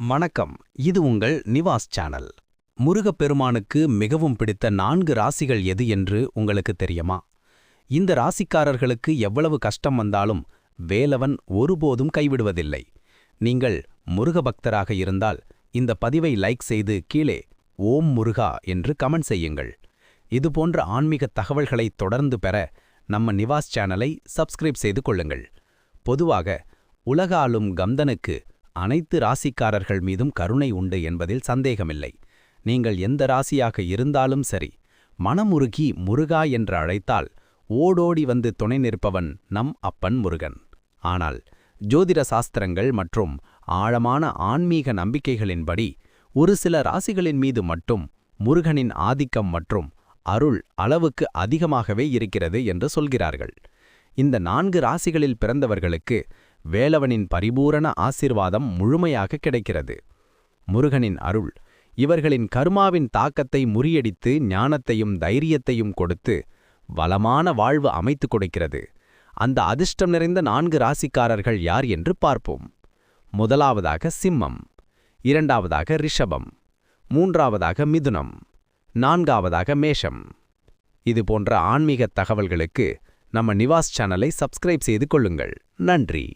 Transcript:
வணக்கம். இது உங்கள் நிவாஸ் சேனல். முருகப்பெருமானுக்கு மிகவும் பிடித்த 4 ராசிகள் எது என்று உங்களுக்கு தெரியுமா? இந்த ராசிக்காரர்களுக்கு எவ்வளவு கஷ்டம் வந்தாலும் வேலவன் ஒருபோதும் கைவிடுவதில்லை. நீங்கள் முருக பக்தராக இருந்தால் இந்த பதிவை லைக் செய்து கீழே ஓம் முருகா என்று கமெண்ட் செய்யுங்கள். இதுபோன்ற ஆன்மீக தகவல்களை தொடர்ந்து பெற நம்ம நிவாஸ் சேனலை சப்ஸ்கிரைப் செய்து கொள்ளுங்கள். பொதுவாக உலக ஆளும் கந்தனுக்கு அனைத்து ராசிக்காரர்கள் மீதும் கருணை உண்டு என்பதில் சந்தேகமில்லை. நீங்கள் எந்த ராசியாக இருந்தாலும் சரி, மனமுருகி முருகா என்று அழைத்தால் ஓடோடி வந்து துணை நிற்பவன் நம் அப்பன் முருகன். ஆனால் ஜோதிட சாஸ்திரங்கள் மற்றும் ஆழமான ஆன்மீக நம்பிக்கைகளின்படி ஒரு சில ராசிகளின் மீது மட்டும் முருகனின் ஆதிக்கம் மற்றும் அருள் அளவுக்கு அதிகமாகவே இருக்கிறது என்று சொல்கிறார்கள். இந்த 4 ராசிகளில் பிறந்தவர்களுக்கு வேலவனின் பரிபூரண ஆசீர்வாதம் முழுமையாக கிடைக்கிறது. முருகனின் அருள் இவர்களின் கர்மாவின் தாக்கத்தை முறியடித்து ஞானத்தையும் தைரியத்தையும் கொடுத்து வளமான வாழ்வு அமைத்து கொடுக்கிறது. அந்த அதிர்ஷ்டம் நிறைந்த 4 ராசிக்காரர்கள் யார் என்று பார்ப்போம். முதலாவதாக சிம்மம், இரண்டாவதாக ரிஷபம், மூன்றாவதாக மிதுனம், நான்காவதாக மேஷம். இது போன்ற ஆன்மீக தகவல்களுக்கு நம்ம நிவாஸ் சேனலை சப்ஸ்கிரைப் செய்து கொள்ளுங்கள். நன்றி.